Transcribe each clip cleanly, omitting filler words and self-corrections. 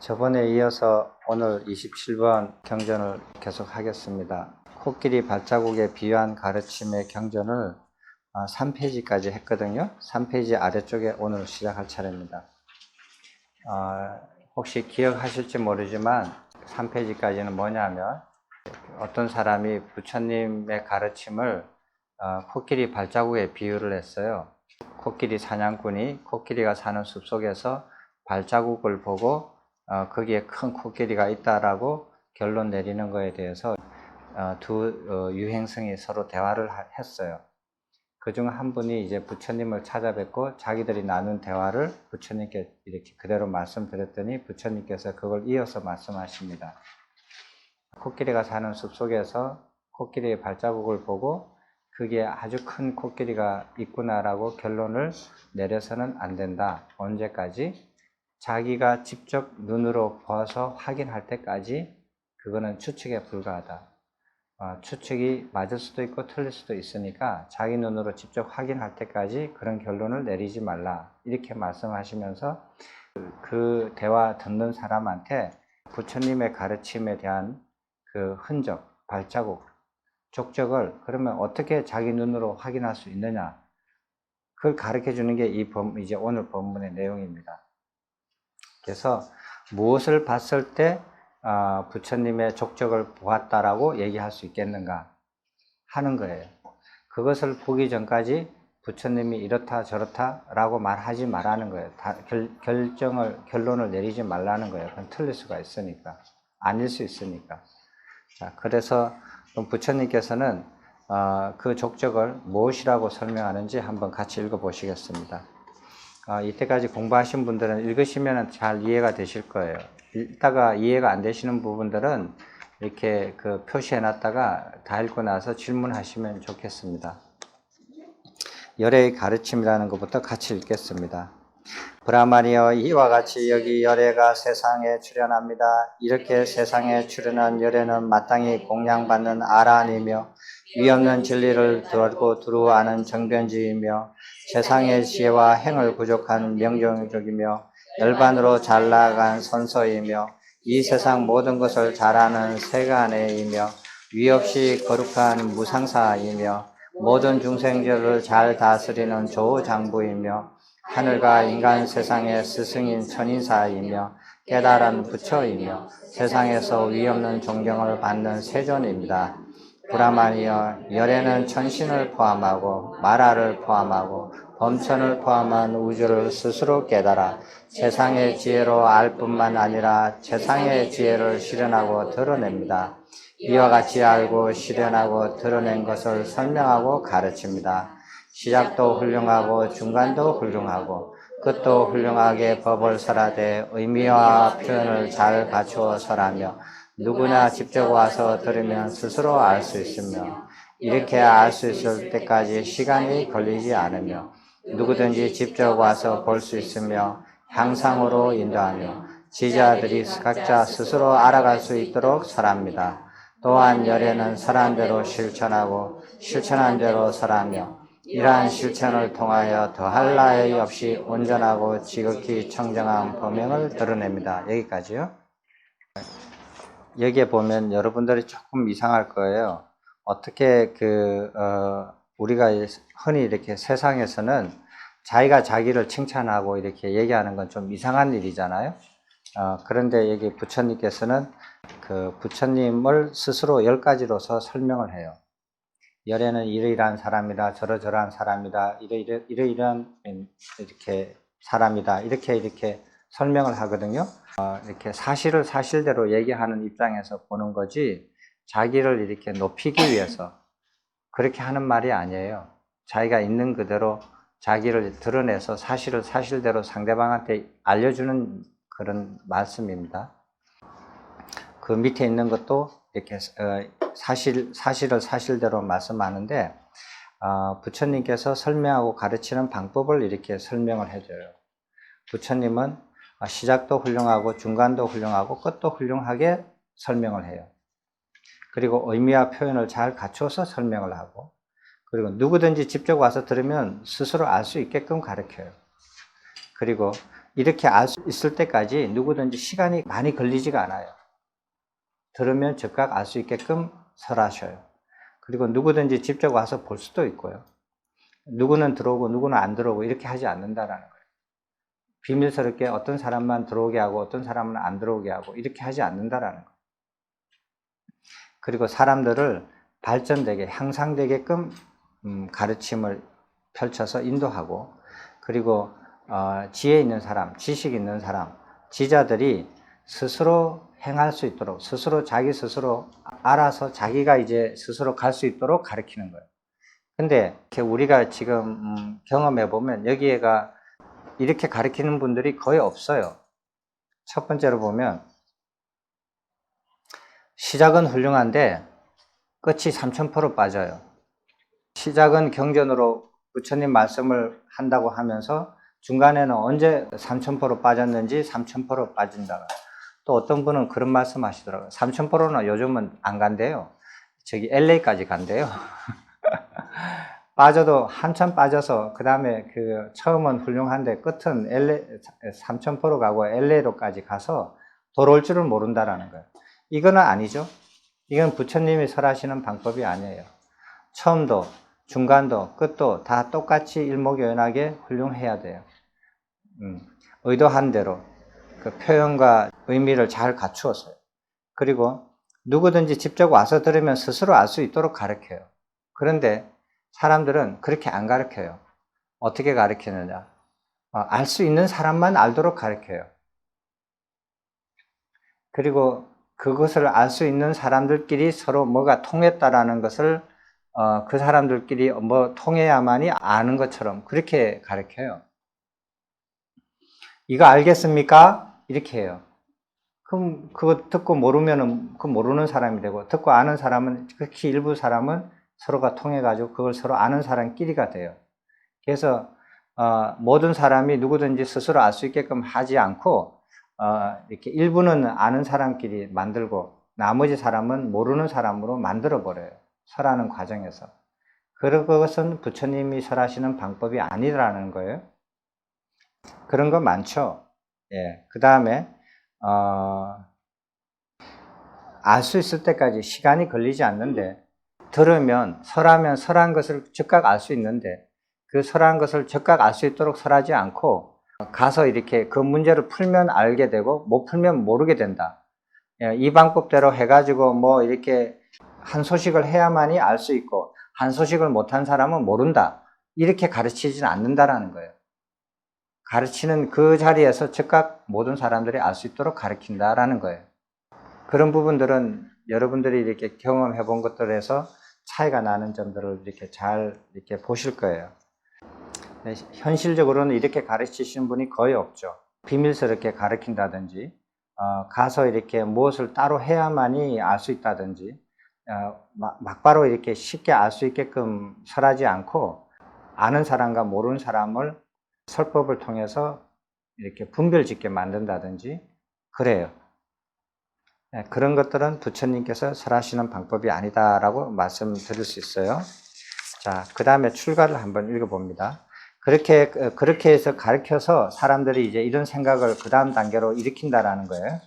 저번에 이어서 오늘 27번 경전을 계속 하겠습니다. 코끼리 발자국에 비유한 가르침의 경전을 3페이지까지 했거든요. 3페이지 아래쪽에 오늘 시작할 차례입니다. 혹시 기억하실지 모르지만 3페이지까지는 뭐냐면 어떤 사람이 부처님의 가르침을 코끼리 발자국에 비유를 했어요. 코끼리 사냥꾼이 코끼리가 사는 숲속에서 발자국을 보고 거기에 큰 코끼리가 있다라고 결론 내리는 것에 대해서 두 유행성이 서로 대화를 했어요. 그중 한 분이 이제 부처님을 찾아뵙고 자기들이 나눈 대화를 부처님께 이렇게 그대로 말씀드렸더니 부처님께서 그걸 이어서 말씀하십니다. 코끼리가 사는 숲속에서 코끼리의 발자국을 보고 그게 아주 큰 코끼리가 있구나라고 결론을 내려서는 안 된다. 언제까지? 자기가 직접 눈으로 봐서 확인할 때까지 그거는 추측에 불과하다. 추측이 맞을 수도 있고 틀릴 수도 있으니까 자기 눈으로 직접 확인할 때까지 그런 결론을 내리지 말라. 이렇게 말씀하시면서 그 대화 듣는 사람한테 부처님의 가르침에 대한 그 흔적, 발자국, 족적을 그러면 어떻게 자기 눈으로 확인할 수 있느냐. 그걸 가르쳐 주는 게 이제 오늘 본문의 내용입니다. 그래서 무엇을 봤을 때 부처님의 족적을 보았다라고 얘기할 수 있겠는가 하는 거예요. 그것을 보기 전까지 부처님이 이렇다 저렇다 라고 말하지 말라는 거예요. 결론을 내리지 말라는 거예요. 그건 틀릴 수가 있으니까, 아닐 수 있으니까. 자, 그래서 부처님께서는 그 족적을 무엇이라고 설명하는지 한번 같이 읽어보시겠습니다. 이때까지 공부하신 분들은 읽으시면 잘 이해가 되실 거예요. 읽다가 이해가 안 되시는 부분들은 이렇게 그 표시해 놨다가 다 읽고 나서 질문하시면 좋겠습니다. 열애의 가르침이라는 것부터 같이 읽겠습니다. 브라마니여, 이와 같이 여기 열애가 세상에 출현합니다. 이렇게 세상에 출현한 열애는 마땅히 공양받는 아라한이며 위없는 진리를 들고 두루아는 정변지이며 세상의 지혜와 행을 부족한 명종족이며 열반으로 잘 나아간 선서이며 이 세상 모든 것을 잘 아는 세간애이며 위없이 거룩한 무상사이며 모든 중생들을 잘 다스리는 조장부이며 하늘과 인간 세상의 스승인 천인사이며 깨달은 부처이며 세상에서 위없는 존경을 받는 세존입니다. 브라마니여, 열애는 천신을 포함하고 마라를 포함하고 범천을 포함한 우주를 스스로 깨달아 세상의 지혜로 알 뿐만 아니라 세상의 지혜를 실현하고 드러냅니다. 이와 같이 알고 실현하고 드러낸 것을 설명하고 가르칩니다. 시작도 훌륭하고 중간도 훌륭하고 끝도 훌륭하게 법을 설하되 의미와 표현을 잘 갖추어 설하며 누구나 직접 와서 들으면 스스로 알 수 있으며 이렇게 알 수 있을 때까지 시간이 걸리지 않으며 누구든지 직접 와서 볼 수 있으며 향상으로 인도하며 지자들이 각자 스스로 알아갈 수 있도록 설합니다. 또한 열애는 설한 대로 실천하고 실천한 대로 설하며 이러한 실천을 통하여 더할 나위 없이 온전하고 지극히 청정한 범행을 드러냅니다. 여기까지요. 여기에 보면 여러분들이 조금 이상할 거예요. 어떻게 우리가 흔히 이렇게 세상에서는 자기가 자기를 칭찬하고 이렇게 얘기하는 건 좀 이상한 일이잖아요. 그런데 여기 부처님께서는 그 부처님을 스스로 10가지로서 설명을 해요. 열애는 이러이러한 사람이다, 저러저러한 사람이다, 이러이러한 이렇게 사람이다, 이렇게 설명을 하거든요. 이렇게 사실을 사실대로 얘기하는 입장에서 보는 거지 자기를 이렇게 높이기 위해서 그렇게 하는 말이 아니에요. 자기가 있는 그대로 자기를 드러내서 사실을 사실대로 상대방한테 알려주는 그런 말씀입니다. 그 밑에 있는 것도 이렇게 사실을 사실대로 말씀하는데 부처님께서 설명하고 가르치는 방법을 이렇게 설명을 해줘요. 부처님은 시작도 훌륭하고 중간도 훌륭하고 끝도 훌륭하게 설명을 해요. 그리고 의미와 표현을 잘 갖춰서 설명을 하고 그리고 누구든지 직접 와서 들으면 스스로 알 수 있게끔 가르쳐요. 그리고 이렇게 알 수 있을 때까지 누구든지 시간이 많이 걸리지가 않아요. 들으면 즉각 알 수 있게끔 설하셔요. 그리고 누구든지 직접 와서 볼 수도 있고요. 누구는 들어오고 누구는 안 들어오고 이렇게 하지 않는다라는 거예요. 비밀스럽게 어떤 사람만 들어오게 하고 어떤 사람은 안 들어오게 하고 이렇게 하지 않는다라는 거예요. 그리고 사람들을 발전되게 향상되게끔 가르침을 펼쳐서 인도하고, 그리고 지혜 있는 사람, 지식 있는 사람, 지자들이 스스로 행할 수 있도록, 스스로 자기 스스로 알아서 자기가 이제 스스로 갈 수 있도록 가르치는 거예요. 근데 우리가 지금 경험해 보면 여기에가 이렇게 가르치는 분들이 거의 없어요. 첫 번째로 보면 시작은 훌륭한데 끝이 3000% 빠져요. 시작은 경전으로 부처님 말씀을 한다고 하면서 중간에는 언제 3000% 빠졌는지 3000% 빠진다. 또 어떤 분은 그런 말씀 하시더라고요. 3000%는 요즘은 안 간대요. 저기 LA까지 간대요. 빠져도 한참 빠져서 그 다음에 처음은 훌륭한데 끝은 3000% 가고 LA로까지 가서 돌아올 줄을 모른다라는 거예요. 이거는 아니죠. 이건 부처님이 설하시는 방법이 아니에요. 처음도 중간도 끝도 다 똑같이 일목요연하게 훌륭해야 돼요. 의도한 대로 그 표현과 의미를 잘 갖추어서요. 그리고 누구든지 직접 와서 들으면 스스로 알 수 있도록 가르쳐요. 그런데 사람들은 그렇게 안 가르쳐요. 어떻게 가르치느냐? 알 수 있는 사람만 알도록 가르쳐요. 그리고 그것을 알 수 있는 사람들끼리 서로 뭐가 통했다라는 것을 그 사람들끼리 뭐 통해야만이 아는 것처럼 그렇게 가르쳐요. 이거 알겠습니까? 이렇게 해요. 그럼 그거 듣고 모르면은 그 모르는 사람이 되고, 듣고 아는 사람은, 특히 일부 사람은 서로가 통해가지고 그걸 서로 아는 사람끼리가 돼요. 그래서 모든 사람이 누구든지 스스로 알 수 있게끔 하지 않고 이렇게 일부는 아는 사람끼리 만들고 나머지 사람은 모르는 사람으로 만들어 버려요. 설하는 과정에서. 그것은 부처님이 설하시는 방법이 아니라는 거예요. 그런 거 많죠. 예. 그 다음에 알 수 있을 때까지 시간이 걸리지 않는데, 들으면 설하면 설한 것을 즉각 알 수 있는데 그 설한 것을 즉각 알 수 있도록 설하지 않고 가서 이렇게 그 문제를 풀면 알게 되고 못 풀면 모르게 된다. 이 방법대로 해가지고 뭐 이렇게 한 소식을 해야만이 알 수 있고 한 소식을 못한 사람은 모른다. 이렇게 가르치지는 않는다라는 거예요. 가르치는 그 자리에서 즉각 모든 사람들이 알 수 있도록 가르친다라는 거예요. 그런 부분들은 여러분들이 이렇게 경험해 본 것들에서 차이가 나는 점들을 이렇게 잘 이렇게 보실 거예요. 현실적으로는 이렇게 가르치시는 분이 거의 없죠. 비밀스럽게 가르친다든지, 가서 이렇게 무엇을 따로 해야만이 알 수 있다든지, 막바로 이렇게 쉽게 알 수 있게끔 설하지 않고 아는 사람과 모르는 사람을 설법을 통해서 이렇게 분별짓게 만든다든지 그래요. 그런 것들은 부처님께서 설하시는 방법이 아니다라고 말씀드릴 수 있어요. 자, 그 다음에 출가를 한번 읽어봅니다. 그렇게 해서 가르쳐서 사람들이 이제 이런 생각을 그 다음 단계로 일으킨다라는 거예요.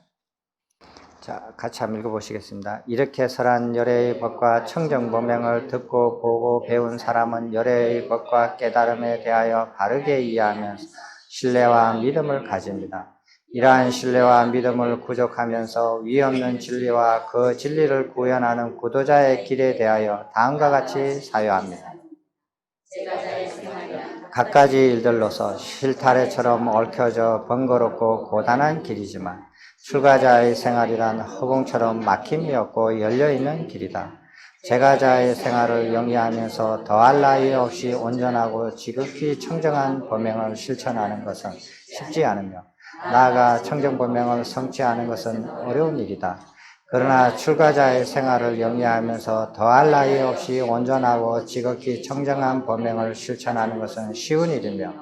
자, 같이 한번 읽어보시겠습니다. 이렇게 설한 열애의 법과 청정보명을 듣고 보고 배운 사람은 열애의 법과 깨달음에 대하여 바르게 이해하면서 신뢰와 믿음을 가집니다. 이러한 신뢰와 믿음을 구족하면서 위없는 진리와 그 진리를 구현하는 구도자의 길에 대하여 다음과 같이 사유합니다. 갖가지 일들로서 실타래처럼 얽혀져 번거롭고 고단한 길이지만 출가자의 생활이란 허공처럼 막힘이 없고 열려있는 길이다. 제가자의 생활을 영위하면서 더할 나위 없이 온전하고 지극히 청정한 법명을 실천하는 것은 쉽지 않으며 나아가 청정법명을 성취하는 것은 어려운 일이다. 그러나 출가자의 생활을 영위하면서 더할 나위 없이 온전하고 지극히 청정한 법명을 실천하는 것은 쉬운 일이며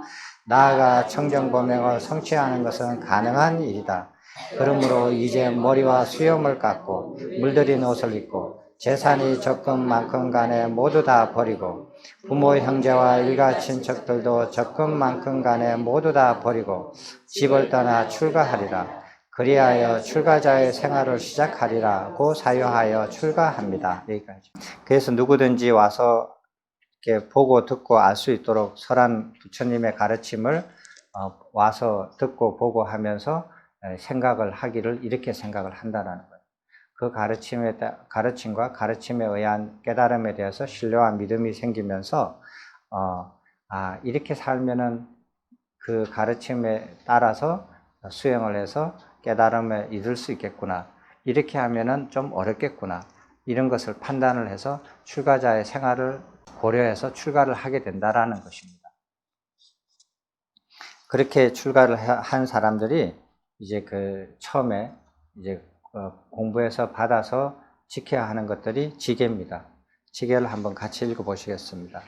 나아가 청정법명을 성취하는 것은 가능한 일이다. 그러므로 이제 머리와 수염을 깎고 물들인 옷을 입고 재산이 적금만큼 간에 모두 다 버리고 부모 형제와 일가 친척들도 적금만큼 간에 모두 다 버리고 집을 떠나 출가하리라. 그리하여 출가자의 생활을 시작하리라고 사유하여 출가합니다. 여기까지. 그래서 누구든지 와서 이렇게 보고 듣고 알 수 있도록 설한 부처님의 가르침을 와서 듣고 보고 하면서 생각을 하기를 이렇게 생각을 한다라는 거예요. 그 가르침과 가르침에 의한 깨달음에 대해서 신뢰와 믿음이 생기면서 이렇게 살면은 그 가르침에 따라서 수행을 해서 깨달음에 이를 수 있겠구나. 이렇게 하면은 좀 어렵겠구나. 이런 것을 판단을 해서 출가자의 생활을 고려해서 출가를 하게 된다라는 것입니다. 그렇게 출가를 한 사람들이 이제 처음에 이제 공부해서 받아서 지켜야 하는 것들이 지계입니다. 지계를 한번 같이 읽어보시겠습니다.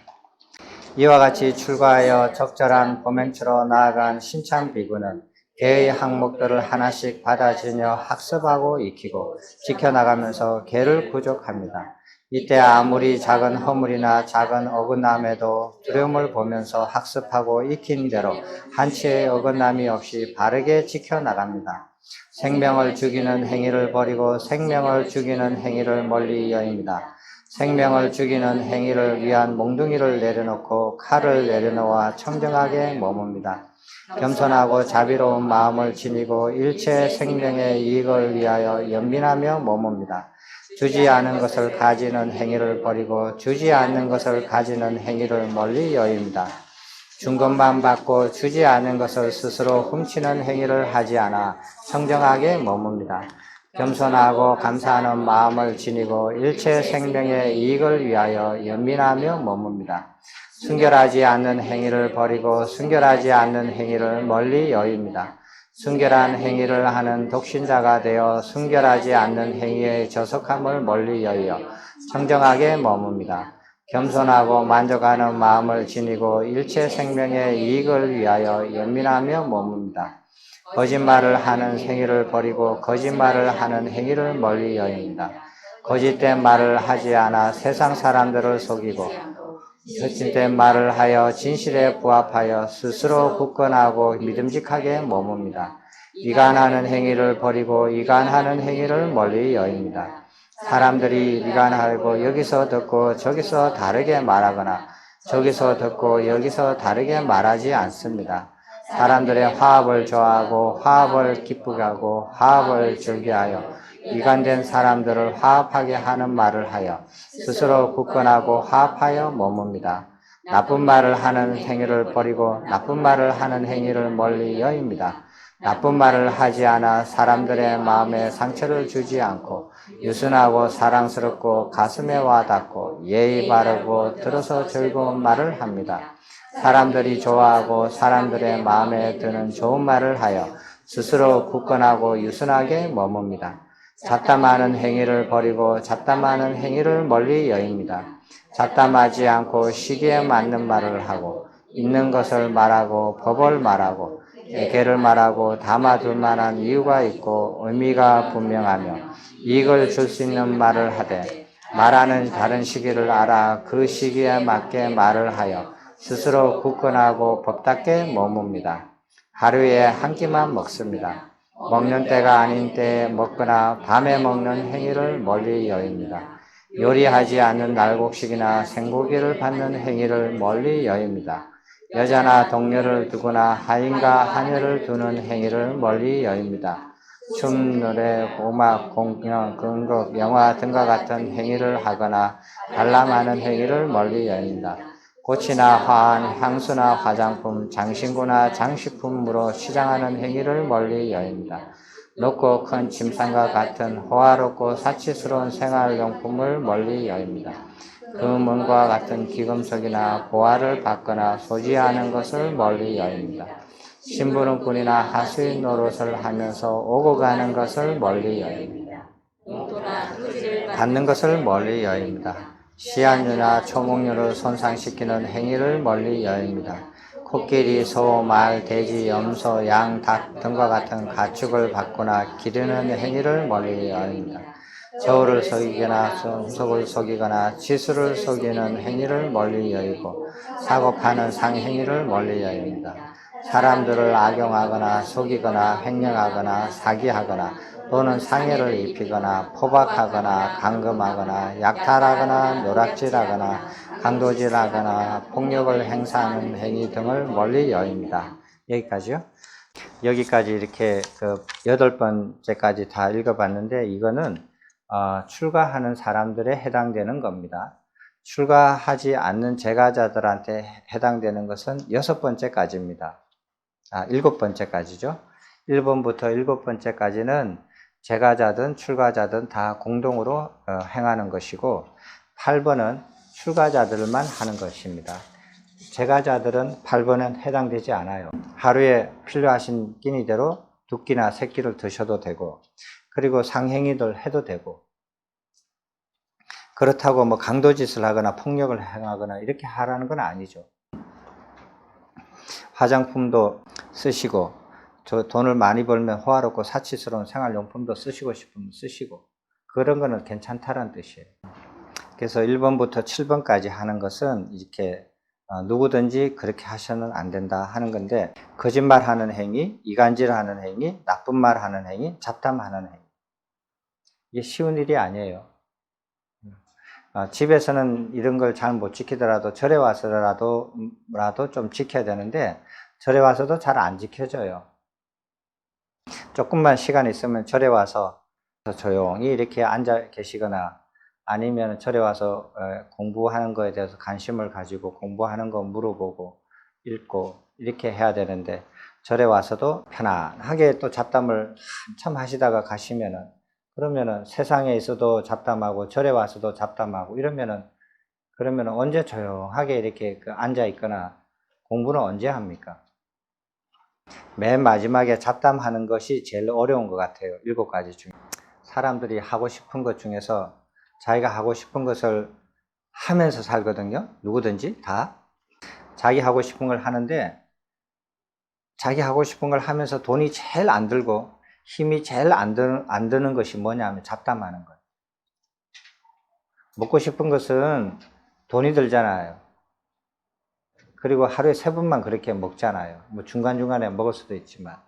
이와 같이 출가하여 적절한 범행처로 나아간 신참 비구는 계의 항목들을 하나씩 받아지며 학습하고 익히고 지켜나가면서 계를 구족합니다. 이때 아무리 작은 허물이나 작은 어긋남에도 두려움을 보면서 학습하고 익힌 대로 한치의 어긋남이 없이 바르게 지켜나갑니다. 생명을 죽이는 행위를 버리고 생명을 죽이는 행위를 멀리 여깁니다. 생명을 죽이는 행위를 위한 몽둥이를 내려놓고 칼을 내려놓아 청정하게 머뭅니다. 겸손하고 자비로운 마음을 지니고 일체 생명의 이익을 위하여 연민하며 머뭅니다. 주지 않은 것을 가지는 행위를 버리고 주지 않는 것을 가지는 행위를 멀리 여깁니다. 준 것만 받고 주지 않은 것을 스스로 훔치는 행위를 하지 않아 청정하게 머뭅니다. 겸손하고 감사하는 마음을 지니고 일체 생명의 이익을 위하여 연민하며 머뭅니다. 순결하지 않는 행위를 버리고 순결하지 않는 행위를 멀리 여깁니다. 순결한 행위를 하는 독신자가 되어 순결하지 않는 행위의 저속함을 멀리 여겨 청정하게 머뭅니다. 겸손하고 만족하는 마음을 지니고 일체 생명의 이익을 위하여 연민하며 머뭅니다. 거짓말을 하는 행위를 버리고 거짓말을 하는 행위를 멀리 여깁니다. 거짓된 말을 하지 않아 세상 사람들을 속이고 거짓된 말을 하여 진실에 부합하여 스스로 굳건하고 믿음직하게 머뭅니다. 이간하는 행위를 버리고 이간하는 행위를 멀리 여깁니다. 사람들이 이간하고 여기서 듣고 저기서 다르게 말하거나 저기서 듣고 여기서 다르게 말하지 않습니다. 사람들의 화합을 좋아하고 화합을 기쁘게 하고 화합을 즐겨하여 이간된 사람들을 화합하게 하는 말을 하여 스스로 굳건하고 화합하여 머뭅니다. 나쁜 말을 하는 행위를 버리고 나쁜 말을 하는 행위를 멀리 여깁니다. 나쁜 말을 하지 않아 사람들의 마음에 상처를 주지 않고 유순하고 사랑스럽고 가슴에 와닿고 예의 바르고 들어서 즐거운 말을 합니다. 사람들이 좋아하고 사람들의 마음에 드는 좋은 말을 하여 스스로 굳건하고 유순하게 머뭅니다. 잡담하는 행위를 버리고 잡담하는 행위를 멀리 여깁니다. 잡담하지 않고 시기에 맞는 말을 하고 있는 것을 말하고 법을 말하고 애계를 말하고 담아둘 만한 이유가 있고 의미가 분명하며 이익을 줄 수 있는 말을 하되 말하는 다른 시기를 알아 그 시기에 맞게 말을 하여 스스로 굳건하고 법답게 머뭅니다. 하루에 한 끼만 먹습니다. 먹는 때가 아닌 때에 먹거나 밤에 먹는 행위를 멀리 여깁니다. 요리하지 않는 날곡식이나 생고기를 받는 행위를 멀리 여깁니다. 여자나 동료를 두거나 하인과 하녀를 두는 행위를 멀리 여깁니다. 춤, 노래, 음악, 공연, 근곡, 영화 등과 같은 행위를 하거나 관람하는 행위를 멀리 여깁니다. 꽃이나 화환, 향수나 화장품, 장신구나 장식품으로 시장하는 행위를 멀리 여깁니다. 높고 큰 짐승과 같은 호화롭고 사치스러운 생활용품을 멀리 여깁니다. 금은과 같은 기금속이나 보화를 받거나 소지하는 것을 멀리 여깁니다. 심부름꾼이나 하수인 노릇을 하면서 오고 가는 것을 멀리 여깁니다. 받는 것을 멀리 여깁니다. 시안류나 초목류를 손상시키는 행위를 멀리 여깁니다. 코끼리, 소, 말, 돼지, 염소, 양, 닭 등과 같은 가축을 받거나 기르는 행위를 멀리 여깁니다. 저울을 속이거나 손속을 속이거나 지수를 속이는 행위를 멀리 여기고 사고 파는 상행위를 멀리 여깁니다. 사람들을 악용하거나 속이거나 횡령하거나 사기하거나 또는 상해를 입히거나 포박하거나 감금하거나 약탈하거나 노략질하거나 강도질하거나 폭력을 행사하는 행위 등을 멀리 여깁니다. 여기까지요. 여기까지 이렇게 그 8번째까지 다 읽어봤는데 이거는 출가하는 사람들에 해당되는 겁니다. 출가하지 않는 제가자들한테 해당되는 것은 6번째까지입니다. 7번째까지죠. 1번부터 7번째까지는 제가자든 출가자든 다 공동으로 행하는 것이고 8번은 출가자들만 하는 것입니다. 제가자들은 8번은 해당되지 않아요. 하루에 필요하신 끼니대로 2끼나 3끼를 드셔도 되고 그리고 상행위들 해도 되고 그렇다고 뭐 강도짓을 하거나 폭력을 행하거나 이렇게 하라는 건 아니죠. 화장품도 쓰시고 돈을 많이 벌면 호화롭고 사치스러운 생활용품도 쓰시고 싶으면 쓰시고 그런 거는 괜찮다라는 뜻이에요. 그래서 1번부터 7번까지 하는 것은 이렇게 누구든지 그렇게 하셔는 안 된다 하는 건데 거짓말하는 행위, 이간질하는 행위, 나쁜 말하는 행위, 잡담하는 행위 이게 쉬운 일이 아니에요. 집에서는 이런 걸 잘 못 지키더라도 절에 와서라도 좀 지켜야 되는데 절에 와서도 잘 안 지켜져요. 조금만 시간 있으면 절에 와서 조용히 이렇게 앉아 계시거나 아니면 절에 와서 공부하는 거에 대해서 관심을 가지고 공부하는 거 물어보고 읽고 이렇게 해야 되는데 절에 와서도 편안하게 또 잡담을 한참 하시다가 가시면은 그러면은 세상에 있어도 잡담하고 절에 와서도 잡담하고 그러면은 언제 조용하게 이렇게 앉아 있거나 공부는 언제 합니까? 맨 마지막에 잡담하는 것이 제일 어려운 것 같아요. 7가지 중에. 사람들이 하고 싶은 것 중에서 자기가 하고 싶은 것을 하면서 살거든요. 누구든지 다. 자기 하고 싶은 걸 하는데 자기 하고 싶은 걸 하면서 돈이 제일 안 들고 힘이 제일 안 드는 것이 뭐냐면 잡담하는 거예요. 먹고 싶은 것은 돈이 들잖아요. 그리고 하루에 3번만 그렇게 먹잖아요. 뭐 중간중간에 먹을 수도 있지만.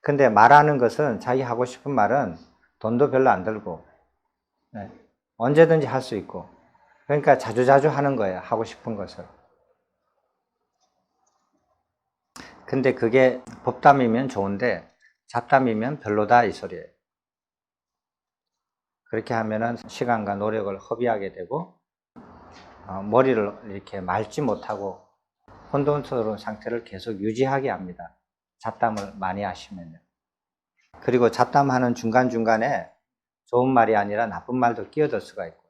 근데 말하는 것은 자기 하고 싶은 말은 돈도 별로 안 들고 언제든지 할 수 있고 그러니까 자주자주 하는 거예요. 하고 싶은 것을. 근데 그게 법담이면 좋은데 잡담이면 별로다 이 소리예요. 그렇게 하면은 시간과 노력을 허비하게 되고 머리를 이렇게 맑지 못하고 혼돈스러운 상태를 계속 유지하게 합니다. 잡담을 많이 하시면요. 그리고 잡담하는 중간중간에 좋은 말이 아니라 나쁜 말도 끼어들 수가 있고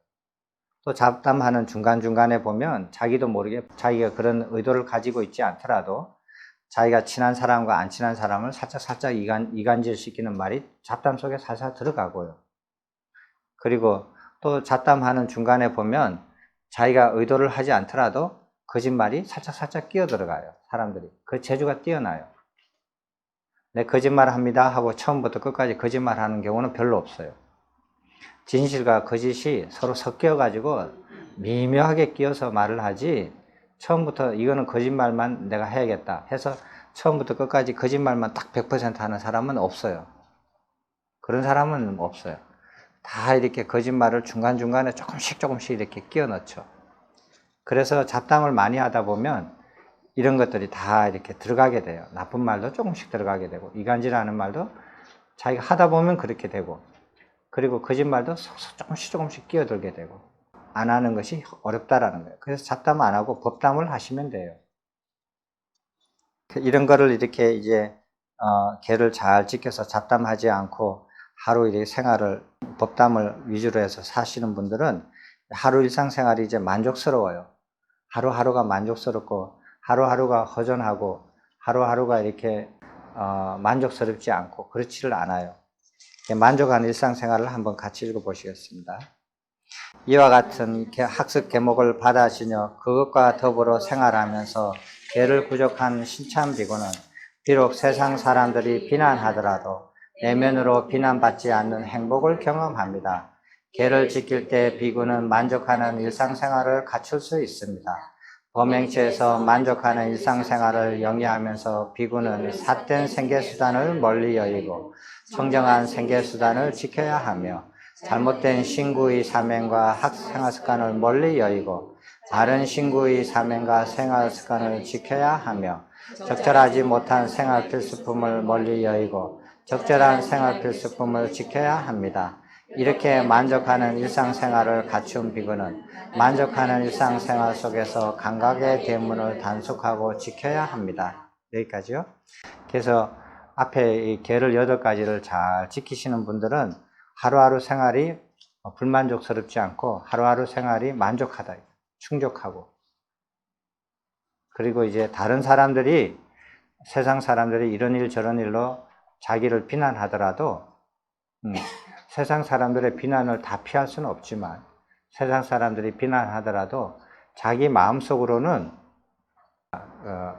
또 잡담하는 중간중간에 보면 자기도 모르게 자기가 그런 의도를 가지고 있지 않더라도 자기가 친한 사람과 안 친한 사람을 살짝 이간질시키는 말이 잡담 속에 살살 들어가고요. 그리고 또 잡담하는 중간에 보면 자기가 의도를 하지 않더라도 거짓말이 살짝 끼어 들어가요. 사람들이. 그 재주가 뛰어나요. 네, 거짓말 합니다 하고 처음부터 끝까지 거짓말하는 경우는 별로 없어요. 진실과 거짓이 서로 섞여가지고 미묘하게 끼어서 말을 하지 처음부터 이거는 거짓말만 내가 해야겠다 해서 처음부터 끝까지 거짓말만 딱 100% 하는 사람은 없어요. 그런 사람은 없어요. 다 이렇게 거짓말을 중간중간에 조금씩 이렇게 끼워 넣죠. 그래서 잡담을 많이 하다 보면 이런 것들이 다 이렇게 들어가게 돼요. 나쁜 말도 조금씩 들어가게 되고 이간질하는 말도 자기가 하다 보면 그렇게 되고 그리고 거짓말도 조금씩 끼어들게 되고 안 하는 것이 어렵다라는 거예요. 그래서 잡담 안 하고 법담을 하시면 돼요. 이런 거를 이렇게 이제 계를 잘 지켜서 잡담하지 않고 하루 이렇게 생활을 법담을 위주로 해서 사시는 분들은 하루 일상생활이 이제 만족스러워요. 하루하루가 만족스럽고 하루하루가 허전하고 하루하루가 이렇게 만족스럽지 않고 그렇지를 않아요. 만족한 일상생활을 한번 같이 읽어보시겠습니다. 이와 같은 학습 계목을 받아시며 그것과 더불어 생활하면서 계를 구족한 신참 비구는 비록 세상 사람들이 비난하더라도 내면으로 비난받지 않는 행복을 경험합니다. 계를 지킬 때 비구는 만족하는 일상생활을 갖출 수 있습니다. 범행체에서 만족하는 일상생활을 영위하면서 비구는 삿된 생계수단을 멀리 여의고 청정한 생계수단을 지켜야 하며 잘못된 신구의 사명과 생활습관을 멀리 여의고 바른 신구의 사명과 생활습관을 지켜야 하며 적절하지 못한 생활필수품을 멀리 여의고 적절한 생활필수품을 지켜야 합니다. 이렇게 만족하는 일상생활을 갖춘 비구는 만족하는 일상생활 속에서 감각의 대문을 단속하고 지켜야 합니다. 여기까지요. 그래서 앞에 이 계를 8가지를 잘 지키시는 분들은 하루하루 생활이 불만족스럽지 않고 하루하루 생활이 만족하다, 충족하고, 그리고 이제 다른 사람들이, 세상 사람들이 이런 일 저런 일로 자기를 비난하더라도 세상 사람들의 비난을 다 피할 수는 없지만 세상 사람들이 비난하더라도 자기 마음속으로는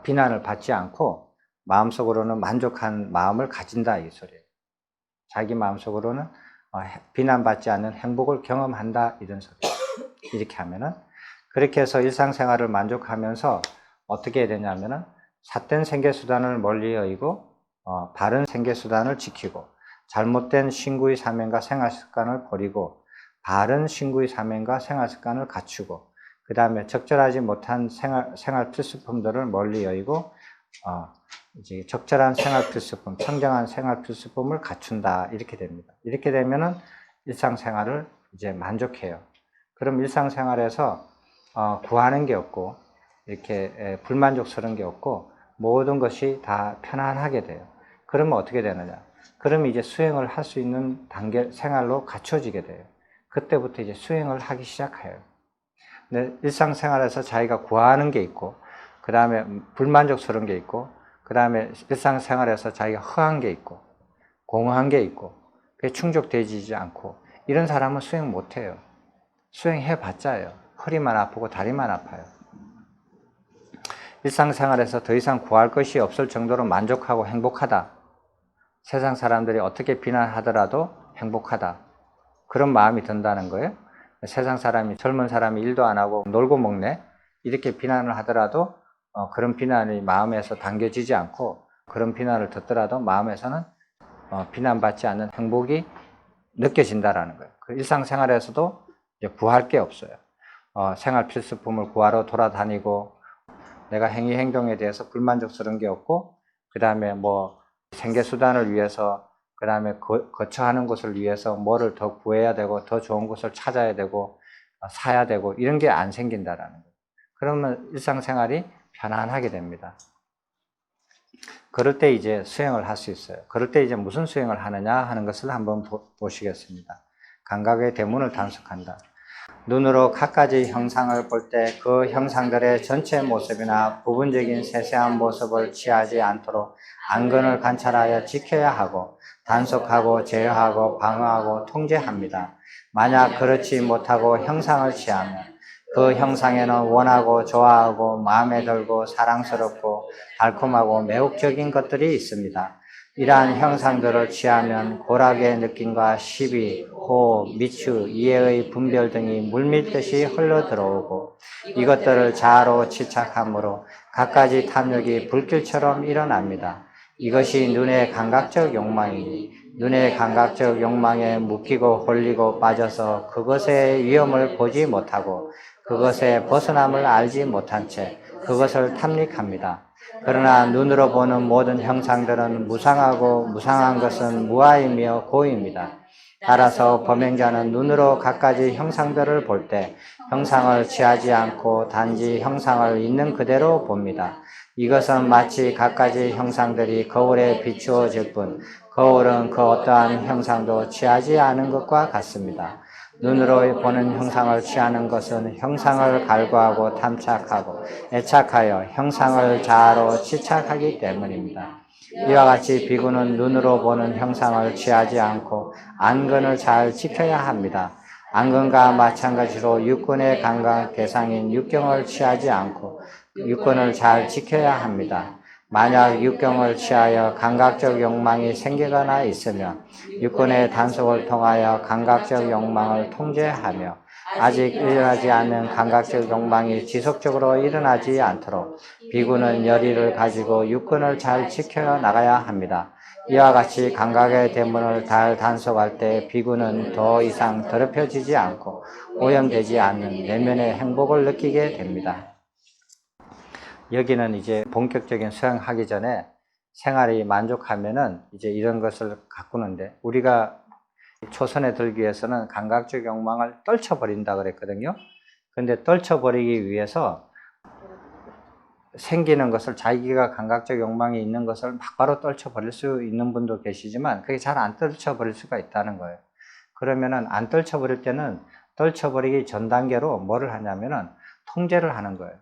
비난을 받지 않고 마음속으로는 만족한 마음을 가진다, 이 소리예요. 자기 마음속으로는 비난받지 않는 행복을 경험한다, 이런 소리예요. 이렇게 하면은, 그렇게 해서 일상생활을 만족하면서 어떻게 해야 되냐면은 삿된 생계수단을 멀리 여의고 바른 생계수단을 지키고 잘못된 신구의 사명과 생활습관을 버리고 바른 신구의 사명과 생활습관을 갖추고 그 다음에 적절하지 못한 생활 필수품들을 멀리 여의고 이제 적절한 생활 필수품, 청정한 생활 필수품을 갖춘다, 이렇게 됩니다. 이렇게 되면은 일상생활을 이제 만족해요. 그럼 일상생활에서 구하는 게 없고 이렇게 불만족스러운 게 없고 모든 것이 다 편안하게 돼요. 그러면 어떻게 되느냐? 그러면 이제 수행을 할 수 있는 단계 생활로 갖춰지게 돼요. 그때부터 이제 수행을 하기 시작해요. 근데 일상생활에서 자기가 구하는 게 있고 그 다음에 불만족스러운 게 있고 그 다음에 일상생활에서 자기가 허한 게 있고 공허한 게 있고 그게 충족되지 않고 이런 사람은 수행 못해요. 수행해봤자요. 허리만 아프고 다리만 아파요. 일상생활에서 더 이상 구할 것이 없을 정도로 만족하고 행복하다. 세상 사람들이 어떻게 비난하더라도 행복하다. 그런 마음이 든다는 거예요. 세상 사람이, 젊은 사람이 일도 안 하고 놀고 먹네, 이렇게 비난을 하더라도 그런 비난이 마음에서 당겨지지 않고 그런 비난을 듣더라도 마음에서는 비난받지 않는 행복이 느껴진다라는 거예요. 그 일상생활에서도 이제 구할 게 없어요. 생활 필수품을 구하러 돌아다니고 내가 행위 행동에 대해서 불만족스러운 게 없고 그 다음에 뭐 생계수단을 위해서 그 다음에 거처하는 곳을 위해서 뭐를 더 구해야 되고 더 좋은 곳을 찾아야 되고 사야 되고 이런 게 안 생긴다라는 거예요. 그러면 일상생활이 편안하게 됩니다. 그럴 때 이제 수행을 할 수 있어요. 그럴 때 이제 무슨 수행을 하느냐 하는 것을 한번 보시겠습니다. 감각의 대문을 단속한다. 눈으로 갖가지 형상을 볼 때 그 형상들의 전체 모습이나 부분적인 세세한 모습을 취하지 않도록 안근을 관찰하여 지켜야 하고 단속하고 제어하고 방어하고 통제합니다. 만약 그렇지 못하고 형상을 취하면 그 형상에는 원하고 좋아하고 마음에 들고 사랑스럽고 달콤하고 매혹적인 것들이 있습니다. 이러한 형상들을 취하면 고락의 느낌과 시비, 호흡, 미추, 이해의 분별 등이 물밀듯이 흘러들어오고 이것들을 자아로 집착함으로 갖가지 탐욕이 불길처럼 일어납니다. 이것이 눈의 감각적 욕망이니 눈의 감각적 욕망에 묶이고 홀리고 빠져서 그것의 위험을 보지 못하고 그것의 벗어남을 알지 못한 채 그것을 탐닉합니다. 그러나 눈으로 보는 모든 형상들은 무상하고 무상한 것은 무아이며 고입니다. 따라서 범행자는 눈으로 갖가지 형상들을 볼 때 형상을 취하지 않고 단지 형상을 있는 그대로 봅니다. 이것은 마치 갖가지 형상들이 거울에 비추어질 뿐 거울은 그 어떠한 형상도 취하지 않은 것과 같습니다. 눈으로 보는 형상을 취하는 것은 형상을 갈구하고 탐착하고 애착하여 형상을 자아로 치착하기 때문입니다. 이와 같이 비구는 눈으로 보는 형상을 취하지 않고 안근을 잘 지켜야 합니다. 안근과 마찬가지로 육근의 감각 대상인 육경을 취하지 않고 육근을 잘 지켜야 합니다. 만약 육경을 취하여 감각적 욕망이 생기거나 있으면 육근의 단속을 통하여 감각적 욕망을 통제하며 아직 일어나지 않는 감각적 욕망이 지속적으로 일어나지 않도록 비구는 열의를 가지고 육군을 잘 지켜 나가야 합니다. 이와 같이 감각의 대문을 잘 단속할 때 비구는 더 이상 더럽혀지지 않고 오염되지 않는 내면의 행복을 느끼게 됩니다. 여기는 이제 본격적인 수행하기 전에 생활이 만족하면은 이제 이런 것을 가꾸는데, 우리가 초선에 들기 위해서는 감각적 욕망을 떨쳐버린다 그랬거든요. 근데 떨쳐버리기 위해서 생기는 것을, 자기가 감각적 욕망이 있는 것을 막바로 떨쳐버릴 수 있는 분도 계시지만 그게 잘 안 떨쳐버릴 수가 있다는 거예요. 그러면은 안 떨쳐버릴 때는 떨쳐버리기 전 단계로 뭐를 하냐면은 통제를 하는 거예요.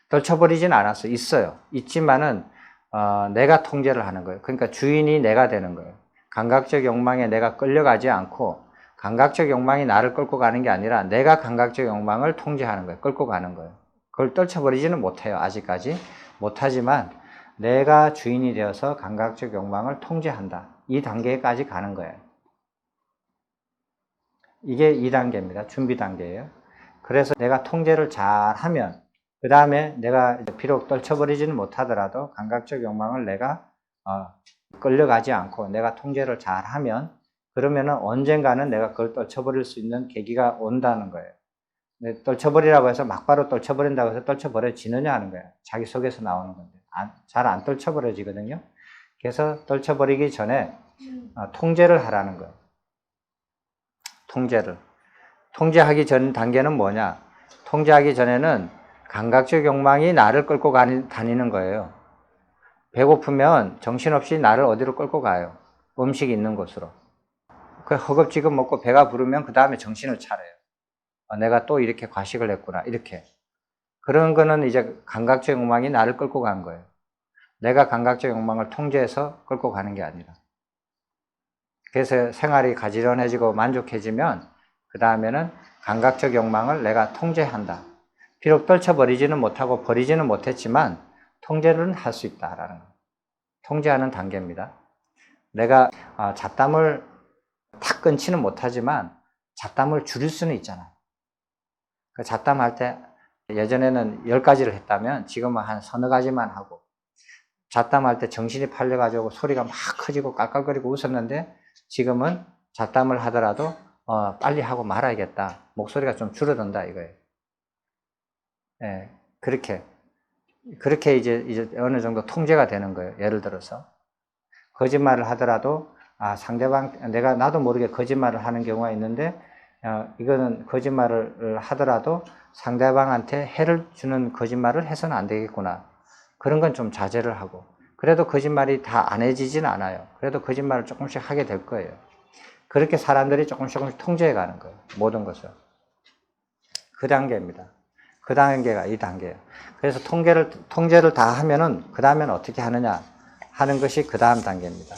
떨쳐버리진 않았어요. 있어요. 있지만은 내가 통제를 하는 거예요. 그러니까 주인이 내가 되는 거예요. 감각적 욕망에 내가 끌려가지 않고 감각적 욕망이 나를 끌고 가는 게 아니라 내가 감각적 욕망을 통제하는 거예요. 끌고 가는 거예요. 그걸 떨쳐버리지는 못해요. 아직까지 못하지만 내가 주인이 되어서 감각적 욕망을 통제한다. 이 단계까지 가는 거예요. 이게 2단계입니다. 준비 단계예요. 그래서 내가 통제를 잘 하면, 그 다음에 내가 비록 떨쳐버리지는 못하더라도 감각적 욕망을 내가 끌려가지 않고 내가 통제를 잘 하면, 그러면은 언젠가는 내가 그걸 떨쳐버릴 수 있는 계기가 온다는 거예요. 떨쳐버리라고 해서 막바로 떨쳐버린다고 해서 떨쳐버려지느냐 하는 거예요. 자기 속에서 나오는 건데 잘 안 떨쳐버려지거든요. 그래서 떨쳐버리기 전에 통제를 하라는 거예요. 통제하기 전 단계는 뭐냐? 통제하기 전에는 감각적 욕망이 나를 끌고 다니는 거예요. 배고프면 정신없이 나를 어디로 끌고 가요? 음식이 있는 곳으로. 그 허겁지겁 먹고 배가 부르면 그 다음에 정신을 차려요. 내가 또 이렇게 과식을 했구나, 이렇게. 그런 거는 이제 감각적 욕망이 나를 끌고 간 거예요. 내가 감각적 욕망을 통제해서 끌고 가는 게 아니라. 그래서 생활이 가지런해지고 만족해지면 그 다음에는 감각적 욕망을 내가 통제한다. 비록 떨쳐버리지는 못하고 버리지는 못했지만 통제는 할 수 있다라는 거예요. 통제하는 단계입니다. 내가 잡담을 탁 끊지는 못하지만 잡담을 줄일 수는 있잖아요. 그 잡담할 때 예전에는 10가지를 했다면 지금은 한 서너 가지만 하고, 잡담할 때 정신이 팔려가지고 소리가 막 커지고 깔깔거리고 웃었는데 지금은 잡담을 하더라도 빨리 하고 말아야겠다. 목소리가 좀 줄어든다 이거예요. 예, 그렇게 이제 어느 정도 통제가 되는 거예요. 예를 들어서 거짓말을 하더라도 상대방, 나도 모르게 거짓말을 하는 경우가 있는데 이거는 거짓말을 하더라도 상대방한테 해를 주는 거짓말을 해서는 안 되겠구나. 그런 건 좀 자제를 하고, 그래도 거짓말이 다 안 해지진 않아요. 그래도 거짓말을 조금씩 하게 될 거예요. 그렇게 사람들이 조금씩 통제해 가는 거예요. 모든 것을. 그 단계입니다. 그 단계가 이 단계예요. 그래서 통제를 다 하면은 그 다음에는 어떻게 하느냐 하는 것이 그 다음 단계입니다.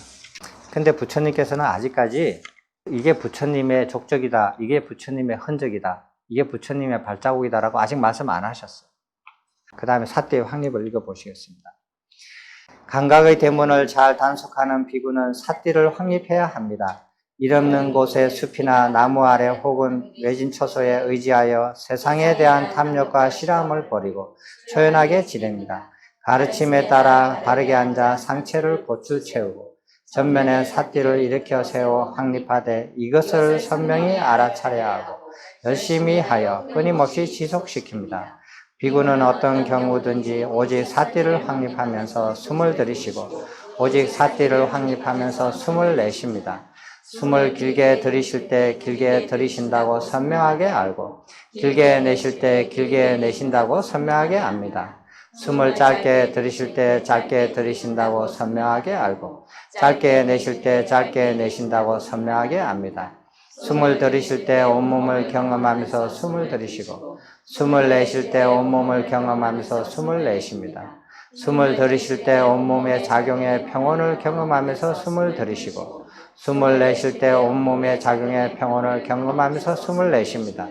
근데 부처님께서는 아직까지 이게 부처님의 족적이다, 이게 부처님의 흔적이다, 이게 부처님의 발자국이다라고 아직 말씀 안 하셨어요. 그 다음에 사대의 확립을 읽어보시겠습니다. 감각의 대문을 잘 단속하는 비구는 사띠를 확립해야 합니다. 일 없는 곳의 숲이나 나무 아래 혹은 외진 처소에 의지하여 세상에 대한 탐욕과 실함을 버리고 초연하게 지냅니다. 가르침에 따라 바르게 앉아 상체를 곧줄 채우고 전면에 사띠를 일으켜 세워 확립하되 이것을 선명히 알아차려야 하고 열심히 하여 끊임없이 지속시킵니다. 비구는 어떤 경우든지 오직 사띠를 확립하면서 숨을 들이쉬고 오직 사띠를 확립하면서 숨을 내쉽니다. 숨을 길게 들이쉴 때 길게 들이쉰다고 선명하게 알고 길게 내쉴 때 길게 내쉰다고 선명하게 압니다. 숨을 짧게 들이쉴 때 짧게 들이쉰다고 선명하게 알고 짧게 내쉴 때 짧게 내쉰다고 선명하게 압니다. 숨을 들이쉴 때 온몸을 경험하면서 숨을 들이쉬고 숨을 내쉴 때 온몸을 경험하면서 숨을 내쉽니다. 숨을 들이쉴 때 온몸의 작용의 평온을 경험하면서 숨을 들이쉬고 숨을 내쉴 때 온몸의 작용의 평온을 경험하면서 숨을 내쉽니다.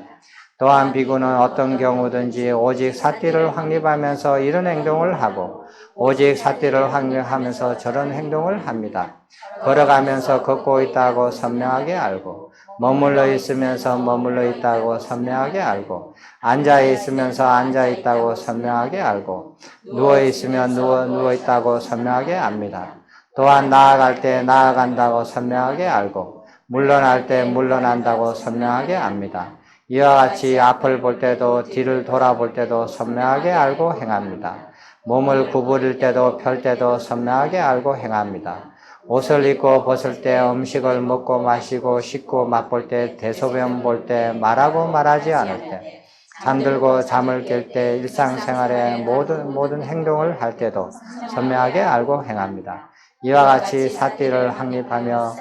또한 비구는 어떤 경우든지 오직 사띠를 확립하면서 이런 행동을 하고 오직 사띠를 확립하면서 저런 행동을 합니다. 걸어가면서 걷고 있다고 선명하게 알고 머물러 있으면서 머물러 있다고 선명하게 알고, 앉아 있으면서 앉아 있다고 선명하게 알고, 누워 있으면 누워 있다고 선명하게 압니다. 또한 나아갈 때 나아간다고 선명하게 알고, 물러날 때 물러난다고 선명하게 압니다. 이와 같이 앞을 볼 때도 뒤를 돌아볼 때도 선명하게 알고 행합니다. 몸을 구부릴 때도 펼 때도 선명하게 알고 행합니다. 옷을 입고 벗을 때, 음식을 먹고 마시고 씻고 맛볼 때, 대소변 볼 때, 말하고 말하지 않을 때, 잠들고 잠을 깰 때, 일상생활의 모든 행동을 할 때도 선명하게 알고 행합니다. 이와 같이 삿띠를 확립하며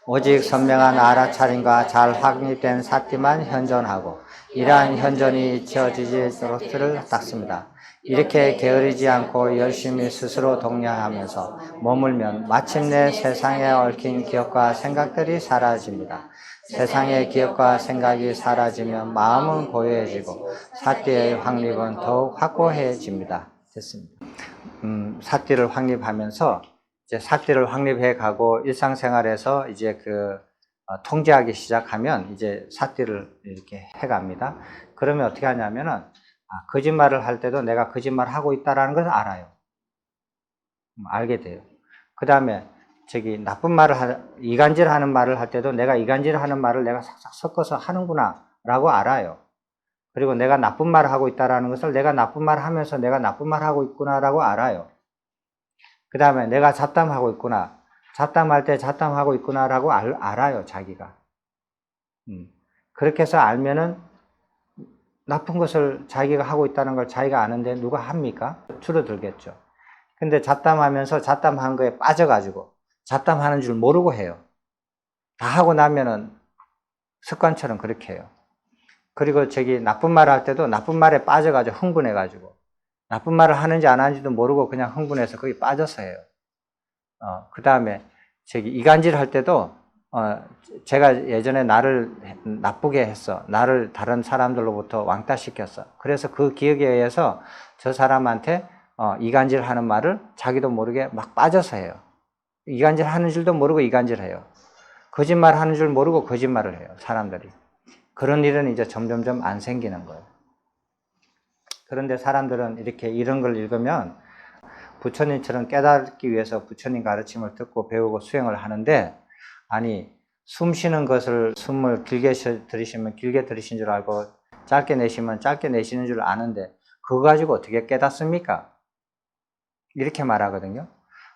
오직 선명한 알아차림과 잘 확립된 삿띠만 현존하고 이러한 현존이 지어지도록 틀을 닦습니다. 이렇게 게으르지 않고 열심히 스스로 독려하면서 머물면 마침내 세상에 얽힌 기억과 생각들이 사라집니다. 세상의 기억과 생각이 사라지면 마음은 고요해지고 삿띠의 확립은 더욱 확고해집니다. 됐습니다. 삿띠를 확립하면서 이제 삿띠를 확립해 가고 일상생활에서 이제 통제하기 시작하면 이제 삿띠를 이렇게 해 갑니다. 그러면 어떻게 하냐면은 거짓말을 할 때도 내가 거짓말을 하고 있다라는 것을 알아요. 알게 돼요. 그 다음에 나쁜 말을 이간질 하는 말을 할 때도 내가 이간질 하는 말을 내가 싹싹 섞어서 하는구나 라고 알아요. 그리고 내가 나쁜 말을 하고 있다라는 것을 내가 나쁜 말을 하면서 내가 나쁜 말을 하고 있구나 라고 알아요. 그 다음에 내가 잡담하고 있구나, 잡담할 때 잡담하고 있구나 라고 알아요, 자기가. 그렇게 해서 알면은 나쁜 것을 자기가 하고 있다는 걸 자기가 아는데 누가 합니까? 줄어들겠죠. 근데 잡담하면서 잡담한 거에 빠져가지고 잡담하는 줄 모르고 해요. 다 하고 나면은 습관처럼 그렇게 해요. 그리고 나쁜 말을 할 때도 나쁜 말에 빠져가지고 흥분해가지고 나쁜 말을 하는지 안 하는지도 모르고 그냥 흥분해서 거기 빠져서 해요. 그 다음에 이간질 할 때도 제가 예전에 나를 나쁘게 했어. 나를 다른 사람들로부터 왕따시켰어. 그래서 그 기억에 의해서 저 사람한테 이간질 하는 말을 자기도 모르게 막 빠져서 해요. 이간질 하는 줄도 모르고 이간질 해요. 거짓말 하는 줄 모르고 거짓말을 해요, 사람들이. 그런 일은 이제 점점점 안 생기는 거예요. 그런데 사람들은 이렇게 이런 걸 읽으면 부처님처럼 깨닫기 위해서 부처님 가르침을 듣고 배우고 수행을 하는데, 아니 숨 쉬는 것을 숨을 길게 들이쉬면 길게 들이쉬는 줄 알고 짧게 내쉬면 짧게 내쉬는 줄 아는데 그거 가지고 어떻게 깨닫습니까? 이렇게 말하거든요.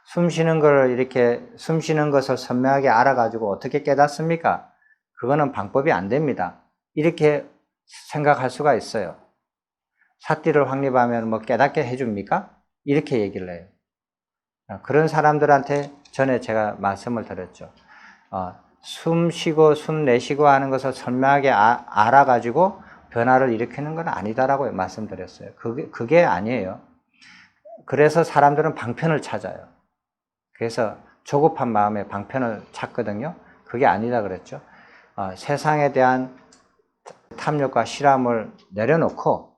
숨 쉬는 것을 선명하게 알아가지고 어떻게 깨닫습니까? 그거는 방법이 안 됩니다. 이렇게 생각할 수가 있어요. 삿띠를 확립하면 뭐 깨닫게 해줍니까? 이렇게 얘기를 해요. 그런 사람들한테 전에 제가 말씀을 드렸죠. 숨 쉬고 숨 내쉬고 하는 것을 선명하게 알아가지고 변화를 일으키는 건 아니다라고 말씀드렸어요. 그게 아니에요. 그래서 사람들은 방편을 찾아요. 그래서 조급한 마음에 방편을 찾거든요. 그게 아니다 그랬죠. 세상에 대한 탐욕과 실함을 내려놓고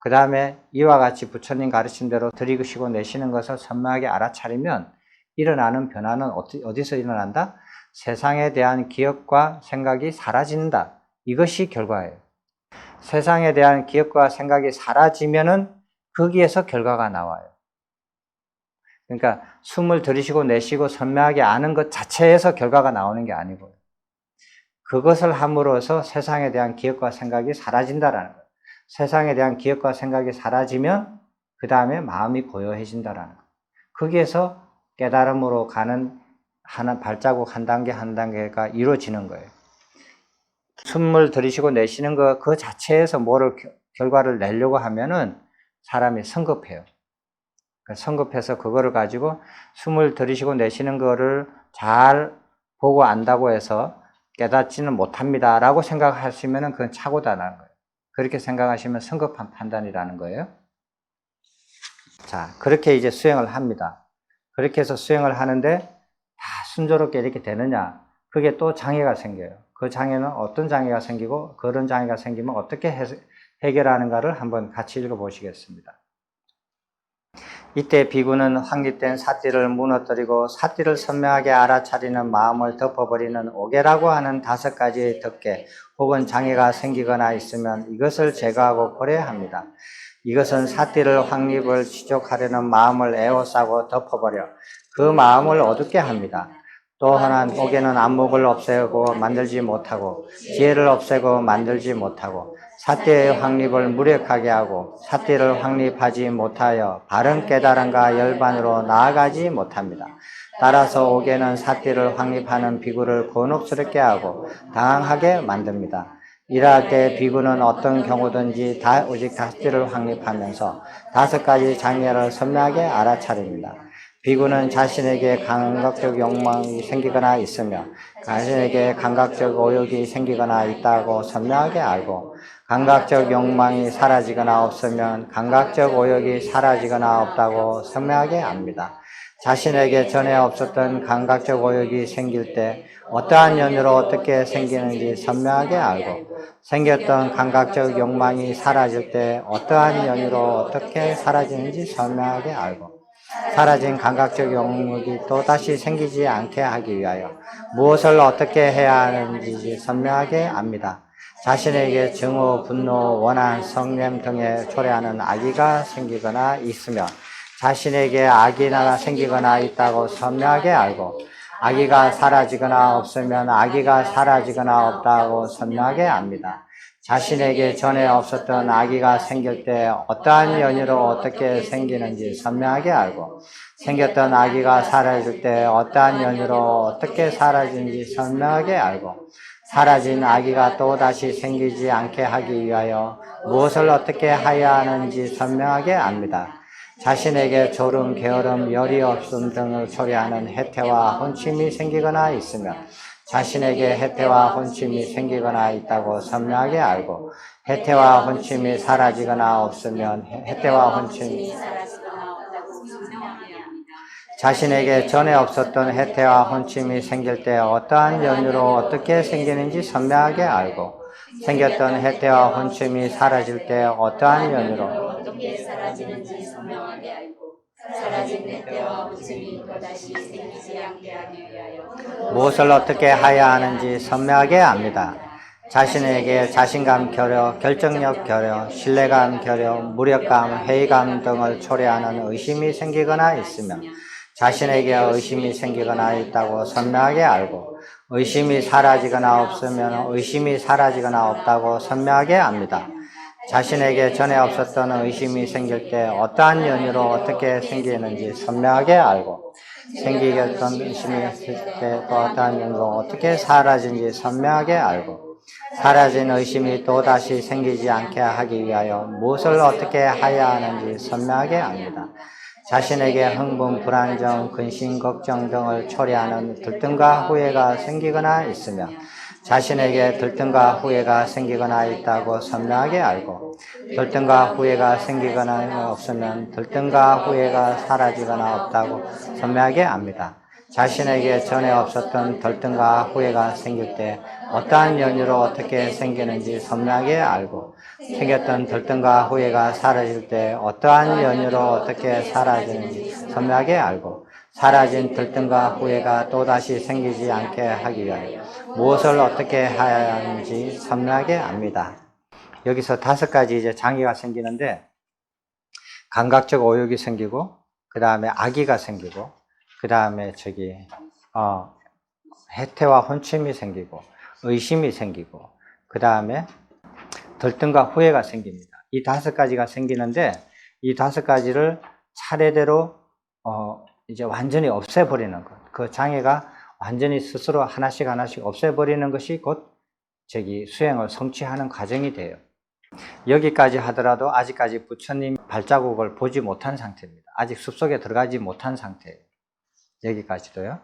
그 다음에 이와 같이 부처님 가르친 대로 들이쉬고 내쉬는 것을 선명하게 알아차리면 일어나는 변화는 어디서 일어난다? 세상에 대한 기억과 생각이 사라진다. 이것이 결과예요. 세상에 대한 기억과 생각이 사라지면은 거기에서 결과가 나와요. 그러니까 숨을 들이쉬고 내쉬고 선명하게 아는 것 자체에서 결과가 나오는 게 아니고요. 그것을 함으로써 세상에 대한 기억과 생각이 사라진다라는 거예요. 세상에 대한 기억과 생각이 사라지면 그 다음에 마음이 고요해진다라는 거예요. 거기에서 깨달음으로 가는 발자국 한 단계 한 단계가 이루어지는 거예요. 숨을 들이쉬고 내쉬는 그 자체에서 결과를 내려고 하면은 사람이 성급해요. 성급해서 그거를 가지고 숨을 들이쉬고 내쉬는 거를 잘 보고 안다고 해서 깨닫지는 못합니다 라고 생각하시면 그건 착오다라는 거예요. 그렇게 생각하시면 성급한 판단이라는 거예요. 자, 그렇게 이제 수행을 합니다. 그렇게 해서 수행을 하는데 다 순조롭게 이렇게 되느냐? 그게 또 장애가 생겨요. 그 장애는 어떤 장애가 생기고 그런 장애가 생기면 어떻게 해결하는가를 한번 같이 읽어보시겠습니다. 이때 비구는 확립된 사띠를 무너뜨리고 사띠를 선명하게 알아차리는 마음을 덮어버리는 오개라고 하는 5가지의 덮개 혹은 장애가 생기거나 있으면 이것을 제거하고 버려야 합니다. 이것은 사띠를 확립을 지족하려는 마음을 에워싸고 덮어버려 그 마음을 어둡게 합니다. 또 하나 오개는 안목을 없애고 만들지 못하고 지혜를 없애고 만들지 못하고 사띠의 확립을 무력하게 하고 사띠를 확립하지 못하여 바른 깨달음과 열반으로 나아가지 못합니다. 따라서 오개는 사띠를 확립하는 비구를 곤혹스럽게 하고 당황하게 만듭니다. 이러할 때 비구는 어떤 경우든지 오직 사띠를 확립하면서 5가지 장애를 선명하게 알아차립니다. 비구는 자신에게 감각적 욕망이 생기거나 있으며 자신에게 감각적 오욕이 생기거나 있다고 선명하게 알고 감각적 욕망이 사라지거나 없으면 감각적 오욕이 사라지거나 없다고 선명하게 압니다. 자신에게 전에 없었던 감각적 오욕이 생길 때 어떠한 연유로 어떻게 생기는지 선명하게 알고 생겼던 감각적 욕망이 사라질 때 어떠한 연유로 어떻게 사라지는지 선명하게 알고 사라진 감각적 욕망이 또다시 생기지 않게 하기 위하여 무엇을 어떻게 해야 하는지 선명하게 압니다. 자신에게 증오, 분노, 원한, 성냄 등에 초래하는 악의가 생기거나 있으면 자신에게 악의가 생기거나 있다고 선명하게 알고 악의가 사라지거나 없으면 악의가 사라지거나 없다고 선명하게 압니다. 자신에게 전에 없었던 악의가 생길 때 어떠한 연유로 어떻게 생기는지 선명하게 알고 생겼던 악의가 사라질 때 어떠한 연유로 어떻게 사라지는지 선명하게 알고 사라진 악의가 또다시 생기지 않게 하기 위하여 무엇을 어떻게 해야 하는지 선명하게 압니다. 자신에게 졸음, 게으름, 열이 없음 등을 초래하는 해태와 혼침이 생기거나 있으면 자신에게 해태와 혼침이 생기거나 있다고 선명하게 알고 해태와 혼침이 사라지거나 없으면 해태와 혼침이 자신에게 전에 없었던 해태와 혼침이 생길 때 어떠한 연유로 어떻게 생기는지 선명하게 알고 생겼던 해태와 혼침이 사라질 때 어떠한 연유로 어떻게 사라지는지 선명하게 알고 사라진 해태와 혼침이 또다시 생기지 않게 하기 위하여 무엇을 어떻게 해야 하는지 선명하게 압니다. 자신에게 자신감 결여, 결정력 결여, 신뢰감 결여, 무력감, 회의감 등을 초래하는 의심이 생기거나 있으면 자신에게 의심이 생기거나 있다고 선명하게 알고 의심이 사라지거나 없으면 의심이 사라지거나 없다고 선명하게 압니다. 자신에게 전에 없었던 의심이 생길 때 어떠한 연유로 어떻게 생기는지 선명하게 알고 생기겠던 의심이 있을 때 또 어떠한 연유로 어떻게 사라진지 선명하게 알고 사라진 의심이 또다시 생기지 않게 하기 위하여 무엇을 어떻게 해야 하는지 선명하게 압니다. 자신에게 흥분, 불안정, 근심, 걱정 등을 초래하는 들뜸과 후회가 생기거나 있으며 자신에게 들뜸과 후회가 생기거나 있다고 선명하게 알고 들뜸과 후회가 생기거나 없으면 들뜸과 후회가 사라지거나 없다고 선명하게 압니다. 자신에게 전에 없었던 들뜸과 후회가 생길 때 어떠한 연유로 어떻게 생기는지 선명하게 알고 생겼던 들뜸과 후회가 사라질 때 어떠한 연유로 어떻게 사라지는지 선명하게 알고 사라진 들뜸과 후회가 또다시 생기지 않게 하기 위하여 무엇을 어떻게 해야 하는지 선명하게 압니다. 여기서 5가지 이제 장애가 생기는데 감각적 오욕이 생기고 그 다음에 악의가 생기고 그 다음에 해태와 혼침이 생기고 의심이 생기고 그 다음에 들뜸과 후회가 생깁니다. 이 5가지가 생기는데 이 5가지를 차례대로 이제 완전히 없애버리는 것. 그 장애가 완전히 스스로 하나씩 없애버리는 것이 곧 수행을 성취하는 과정이 돼요. 여기까지 하더라도 아직까지 부처님 발자국을 보지 못한 상태입니다. 아직 숲속에 들어가지 못한 상태예요. 여기까지도요.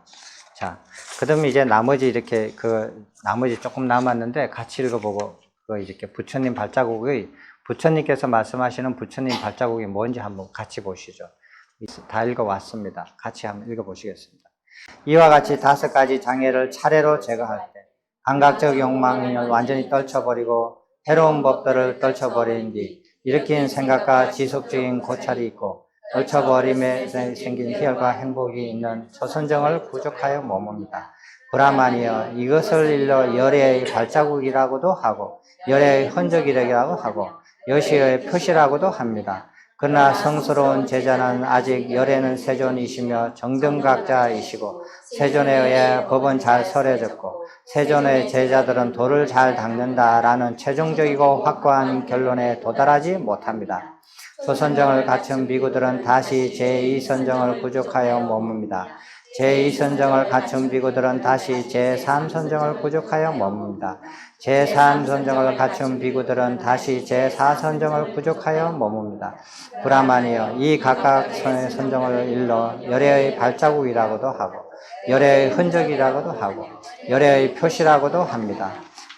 자, 그 다음에 이제 나머지 나머지 조금 남았는데 같이 읽어보고, 이렇게 부처님 발자국의, 부처님께서 말씀하시는 부처님 발자국이 뭔지 한번 같이 보시죠. 다 읽어왔습니다. 같이 한번 읽어보시겠습니다. 이와 같이 5가지 장애를 차례로 제거할 때, 감각적 욕망을 완전히 떨쳐버리고, 해로운 법들을 떨쳐버린 뒤, 일으킨 생각과 지속적인 고찰이 있고, 얽혀버림에 생긴 희열과 행복이 있는 초선정을 부족하여 머뭅니다. 브라만이여 이것을 일러 열애의 발자국이라고도 하고 열애의 흔적이라고 하고 여시의 표시라고도 합니다. 그러나 성스러운 제자는 아직 열애는 세존이시며 정등각자이시고 세존에 의해 법은 잘 설해졌고 세존의 제자들은 도를 잘 닦는다라는 최종적이고 확고한 결론에 도달하지 못합니다. 초선정을 갖춘 비구들은 다시 제2선정을 부족하여 머뭅니다. 제2선정을 갖춘 비구들은 다시 제3선정을 부족하여 머뭅니다. 제3선정을 갖춘 비구들은 다시 제4선정을 부족하여 머뭅니다. 브라만이여 이 각각 선정을 일러 열애의 발자국이라고도 하고 열애의 흔적이라고도 하고 열애의 표시라고도 합니다.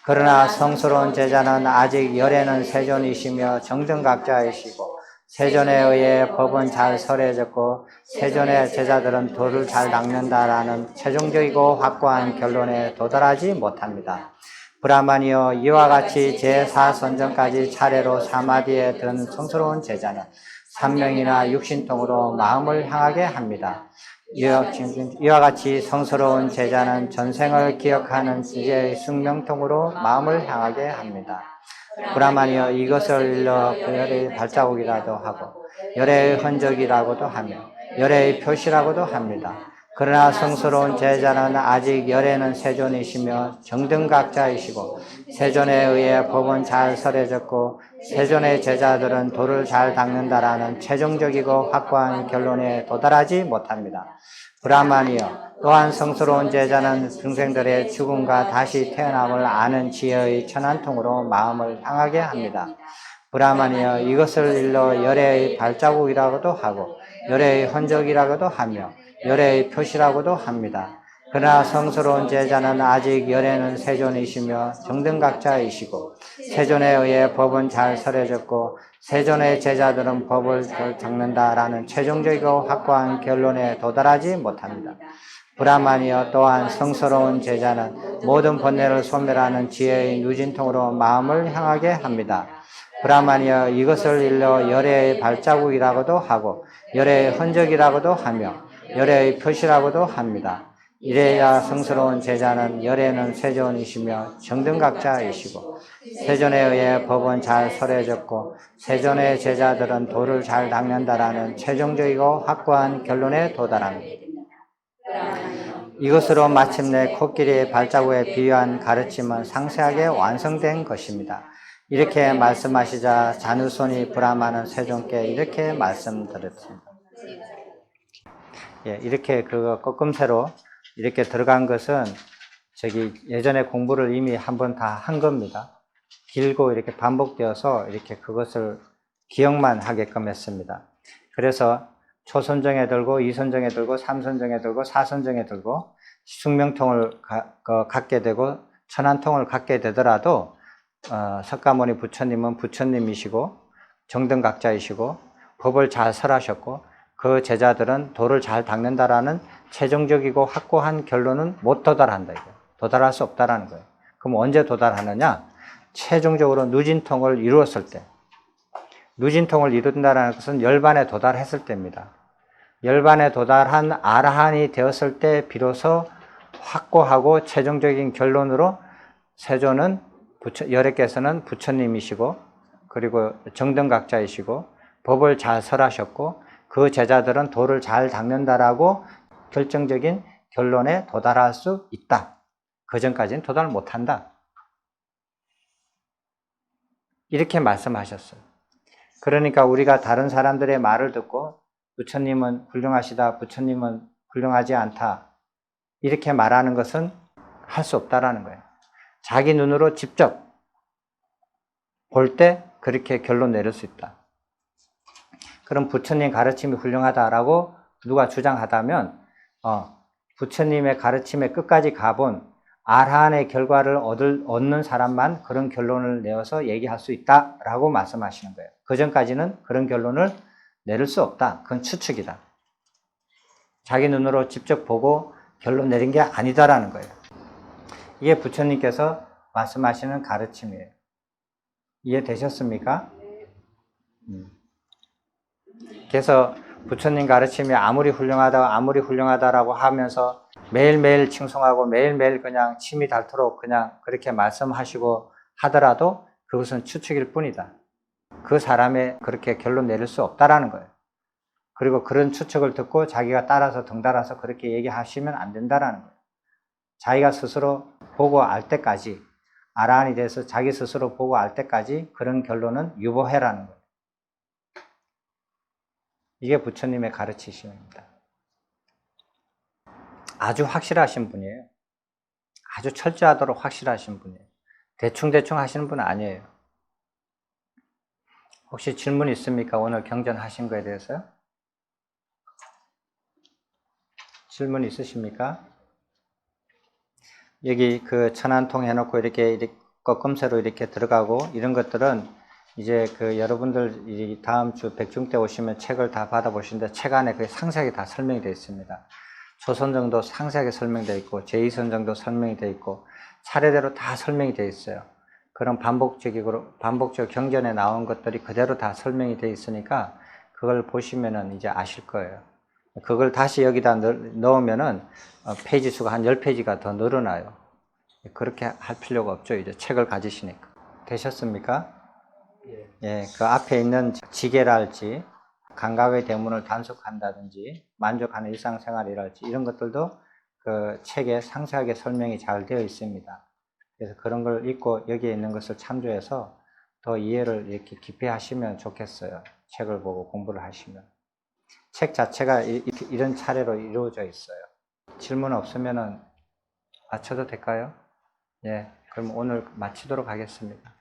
그러나 성스러운 제자는 아직 열애는 세존이시며 정등각자이시고 세존에 의해 법은 잘 설해졌고 세존의 제자들은 도를 잘 닦는다라는 최종적이고 확고한 결론에 도달하지 못합니다. 브라만이여 이와 같이 제4선정까지 차례로 사마디에 든 성스러운 제자는 3명이나 육신통으로 마음을 향하게 합니다. 이와 같이 성스러운 제자는 전생을 기억하는 지제의 숙명통으로 마음을 향하게 합니다. 브라만이여 이것을 일러 열애의 발자국이라도 하고 열애의 흔적이라고도 하며 열애의 표시라고도 합니다. 그러나 성스러운 제자는 아직 열애는 세존이시며 정등각자이시고 세존에 의해 법은 잘 설해졌고 세존의 제자들은 도를 잘 닦는다라는 최종적이고 확고한 결론에 도달하지 못합니다. 브라만이여 또한 성스러운 제자는 중생들의 죽음과 다시 태어남을 아는 지혜의 천안통으로 마음을 향하게 합니다. 브라만이여 이것을 일러 열애의 발자국이라고도 하고 열애의 흔적이라고도 하며 열애의 표시라고도 합니다. 그러나 성스러운 제자는 아직 열애는 세존이시며 정등각자이시고 세존에 의해 법은 잘 설해졌고 세존의 제자들은 법을 잘 닦는다라는 최종적이고 확고한 결론에 도달하지 못합니다. 브라만이여 또한 성스러운 제자는 모든 번뇌를 소멸하는 지혜의 누진통으로 마음을 향하게 합니다. 브라만이여 이것을 일러 열애의 발자국이라고도 하고 열애의 흔적이라고도 하며 열애의 표시라고도 합니다. 이래야 성스러운 제자는 열애는 세존이시며 정등각자이시고 세존에 의해 법은 잘 설해졌고 세존의 제자들은 도를 잘 닦는다라는 최종적이고 확고한 결론에 도달합니다. 이것으로 마침내 코끼리의 발자국에 비유한 가르침은 상세하게 완성된 것입니다. 이렇게 말씀하시자 자누손이 브라마는 세존께 이렇게 말씀드렸습니다. 이렇게 그 꺾음새로 이렇게 들어간 것은 예전에 공부를 이미 한 번 다 한 겁니다. 길고 이렇게 반복되어서 이렇게 그것을 기억만 하게끔 했습니다. 그래서 초선정에 들고 2선정에 들고 3선정에 들고 4선정에 들고 숙명통을 갖게 되고 천안통을 갖게 되더라도 석가모니 부처님은 부처님이시고 정등각자이시고 법을 잘 설하셨고 그 제자들은 도를 잘 닦는다라는 최종적이고 확고한 결론은 못 도달한다. 도달할 수 없다라는 거예요. 그럼 언제 도달하느냐? 최종적으로 누진통을 이루었을 때. 누진통을 이룬다는 것은 열반에 도달했을 때입니다. 열반에 도달한 아라한이 되었을 때 비로소 확고하고 최종적인 결론으로 세존은 열애께서는 부처님이시고 그리고 정등각자이시고 법을 잘 설하셨고 그 제자들은 도를 잘 닦는다라고 결정적인 결론에 도달할 수 있다. 그 전까지는 도달 못한다. 이렇게 말씀하셨어요. 그러니까 우리가 다른 사람들의 말을 듣고 부처님은 훌륭하시다, 부처님은 훌륭하지 않다 이렇게 말하는 것은 할 수 없다라는 거예요. 자기 눈으로 직접 볼 때 그렇게 결론 내릴 수 있다. 그럼 부처님 가르침이 훌륭하다라고 누가 주장하다면 부처님의 가르침에 끝까지 가본 아라한의 결과를 얻는 사람만 그런 결론을 내어서 얘기할 수 있다라고 말씀하시는 거예요. 그 전까지는 그런 결론을 내릴 수 없다. 그건 추측이다. 자기 눈으로 직접 보고 결론 내린 게 아니다라는 거예요. 이게 부처님께서 말씀하시는 가르침이에요. 이해되셨습니까? 그래서 부처님 가르침이 아무리 훌륭하다라고 하면서 매일매일 칭송하고 매일매일 그냥 침이 닳도록 그냥 그렇게 말씀하시고 하더라도 그것은 추측일 뿐이다. 그 사람의 그렇게 결론 내릴 수 없다라는 거예요. 그리고 그런 추측을 듣고 자기가 따라서 덩달아서 그렇게 얘기하시면 안 된다라는 거예요. 자기가 스스로 보고 알 때까지, 아라한이 돼서 자기 스스로 보고 알 때까지 그런 결론은 유보해라는 거예요. 이게 부처님의 가르치심입니다. 아주 확실하신 분이에요. 아주 철저하도록 확실하신 분이에요. 대충대충 하시는 분 아니에요. 혹시 질문 있습니까? 오늘 경전하신 거에 대해서요? 질문 있으십니까? 여기 그 천안통 해놓고 이렇게 꺾음새로 이렇게 들어가고 이런 것들은 이제 그 여러분들 이 다음 주 백중 때 오시면 책을 다 받아보시는데 책 안에 그게 상세하게 다 설명이 되어 있습니다. 초선정도 상세하게 설명되어 있고 제2선정도 설명이 되어 있고 차례대로 다 설명이 되어 있어요. 그런 반복적 경전에 나온 것들이 그대로 다 설명이 되어 있으니까 그걸 보시면은 이제 아실 거예요. 그걸 다시 여기다 넣으면은 페이지 수가 한 10페이지가 더 늘어나요. 그렇게 할 필요가 없죠. 이제 책을 가지시니까. 되셨습니까? 예, 그 앞에 있는 지계랄지, 감각의 대문을 단속한다든지, 만족하는 일상생활이랄지, 이런 것들도 그 책에 상세하게 설명이 잘 되어 있습니다. 그래서 그런 걸 읽고 여기에 있는 것을 참조해서 더 이해를 이렇게 깊이 하시면 좋겠어요. 책을 보고 공부를 하시면. 책 자체가 이런 차례로 이루어져 있어요. 질문 없으면 마쳐도 될까요? 예, 그럼 오늘 마치도록 하겠습니다.